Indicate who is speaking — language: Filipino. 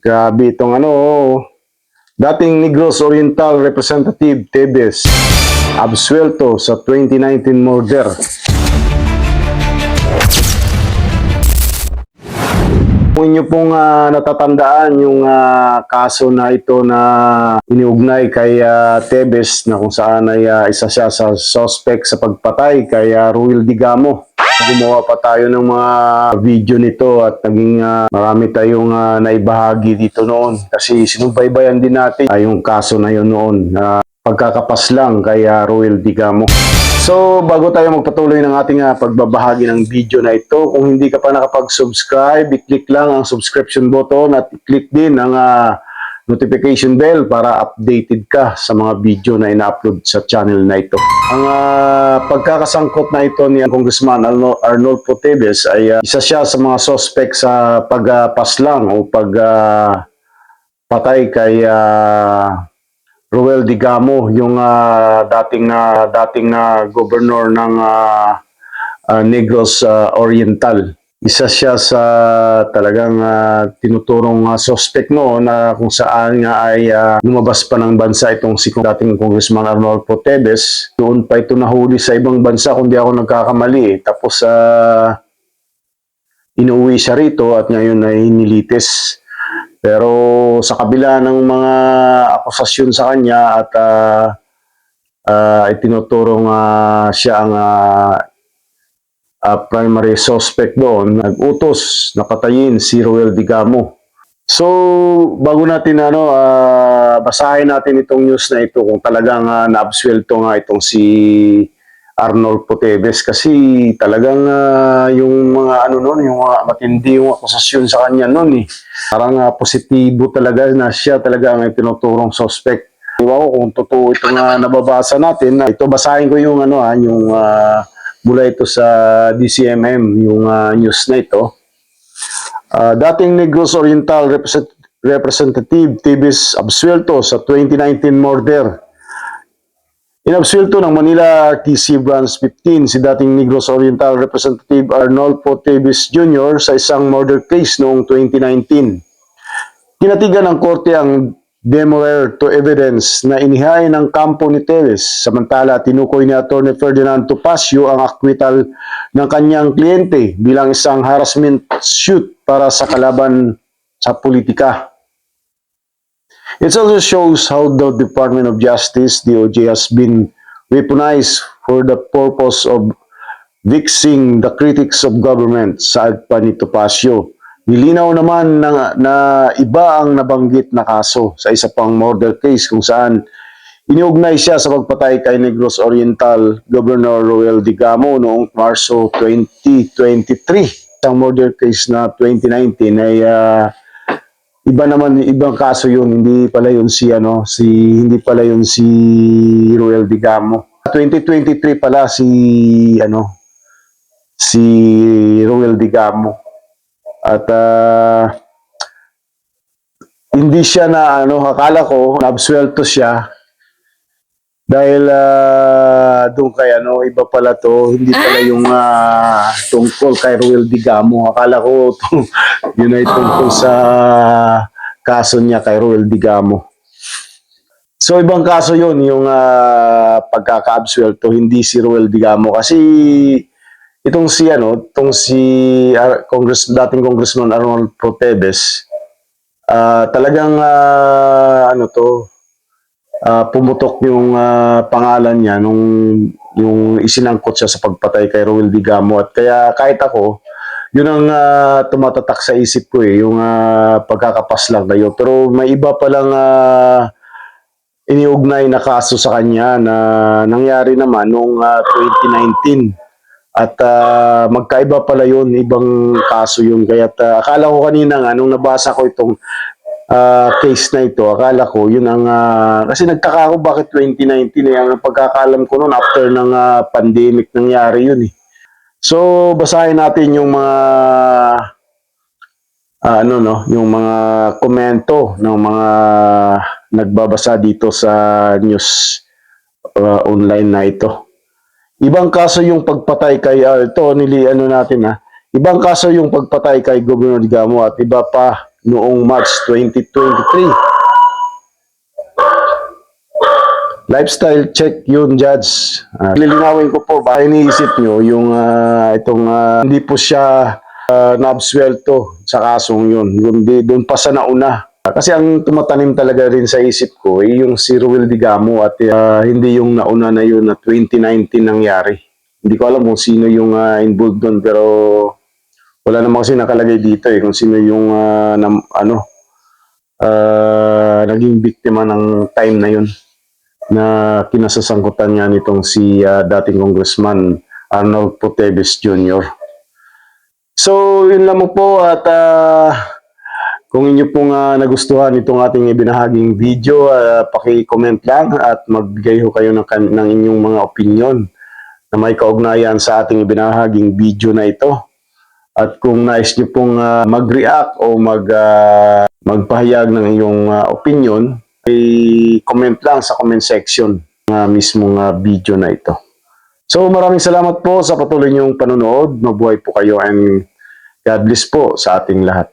Speaker 1: Grabe itong dating Negros Oriental Representative Tebes absuelto sa 2019 murder. Kung inyo pong natatandaan yung kaso na ito na iniugnay kay Tebes na kung saan ay isa siya sa suspect sa pagpatay kay Ruel Digamo. Gumawa pa tayo ng mga video nito at naging marami tayong naibahagi dito noon kasi sinubaybayan din natin yung kaso na yun noon na pagkakapas lang kay Ruel Digamo. So, bago tayo magpatuloy ng ating pagbabahagi ng video na ito, kung hindi ka pa nakapag-subscribe, i-click lang ang subscription button at i-click din ang notification bell para updated ka sa mga video na ina-upload sa channel na ito. Ang pagkakasangkot na ito ni Congressman Arnolfo Tebes ay isa siya sa mga suspect sa pagpaslang o pagpatay kay Ruel Digamo, yung dating na gobernador ng Negros Oriental. Isa siya sa talagang tinuturong suspect na kung saan nga ay lumabas pa ng bansa itong si dating Congressman Arnolfo Tebes. Doon pa ito nahuli sa ibang bansa kung di ako nagkakamali. Tapos inuwi siya rito at ngayon ay nilitis. Pero sa kabila ng mga akusasyon sa kanya at itinuturong siya ang primary suspect doon, nag-utos na patayin si Ruel Digamo. So, bago natin basahin natin itong news na ito kung talagang naabsuelto nga itong si Arnolfo Tebes kasi talagang yung mga yung mga matindi yung akusasyon sa kanya noon Parang positibo talaga na siya talaga ang tinuturong suspect. Iwan ko kung totoo itong nababasa natin. Ito basahin ko yung yung mula ito sa DCMM yung news na ito. Dating Negros Oriental Representative Tebes absuelto sa 2019 murder. Inabsuelto ng Manila RTC Branch 15 si dating Negros Oriental Representative Arnolfo Tebes Jr. sa isang murder case noong 2019. Kinatigan ng korte ang demurrer to evidence na inihain ng kampo ni Tebes, samantala tinukoy ni Atty. Ferdinand Topacio ang acquittal ng kanyang kliyente bilang isang harassment suit para sa kalaban sa politika. It also shows how the Department of Justice, DOJ, has been weaponized for the purpose of vexing the critics of government, saad pa ni Topacio. Nilinaw naman na iba ang nabanggit na kaso sa isa pang murder case kung saan iniugnay siya sa pagpatay kay Negros Oriental Governor Ruel Digamo noong Marso 2023. Ang murder case na 2019 ay ibang kaso yun, hindi pala yun si Ruel Digamo. 2023 pala si Ruel Digamo. At hindi siya akala ko naabsuelto siya dahil doon kay iba pala to, hindi pala yung tungkol kay Ruel Digamo. Akala ko yun ay tungkol sa kaso niya kay Ruel Digamo. So ibang kaso yun, yung pagkaka-absuelto, hindi si Ruel Digamo kasi itong si dating Congressman Arnolfo Tebes talagang pumutok yung pangalan niya nung yung isinangkot siya sa pagpatay kay Ruel Digamo at kaya kahit ako yun ang tumatatak sa isip ko yung pagkakapaslang na yun. Pero may iba palang iniugnay na kaso sa kanya na nangyari naman noong 2019 at magkaiba pala yun, ibang kaso yun. Kaya akala ko kanina nung nabasa ko itong case na ito, akala ko yun ang kasi nagtaka ako bakit 2019 ang pagkakalam ko noon after ng pandemic nangyari yun So basahin natin yung mga yung mga komento ng mga nagbabasa dito sa news online na ito. Ibang kaso yung pagpatay kay ibang kaso yung pagpatay kay Governor Digamo at iba pa noong March 2023. Lifestyle check yun, Judge. Lilinawin ko po, baka iniisip nyo yung hindi po siya na-absuelto sa kasong yun. Doon pa sa nauna. Kasi ang tumatanim talaga rin sa isip ko yung si Ruel Digamo at hindi yung nauna na yun na 2019 nangyari. Hindi ko alam kung sino yung involved doon, pero wala naman kasi nakalagay dito kung sino yung naging biktima ng time na yun na kinasasangkutan niya nitong si dating Congressman Arnold Poteves Jr. So, yun lang po at kung inyo pong nagustuhan itong ating ibinahaging video, paki-comment lang at magbigay ho kayo ng inyong mga opinion na may kaugnayan sa ating ibinahaging video na ito. At kung nais nyo pong mag-react o magpahayag ng iyong opinion, i-comment lang sa comment section ng mismong video na ito. So maraming salamat po sa patuloy niyong panonood. Mabuhay po kayo and God bless po sa ating lahat.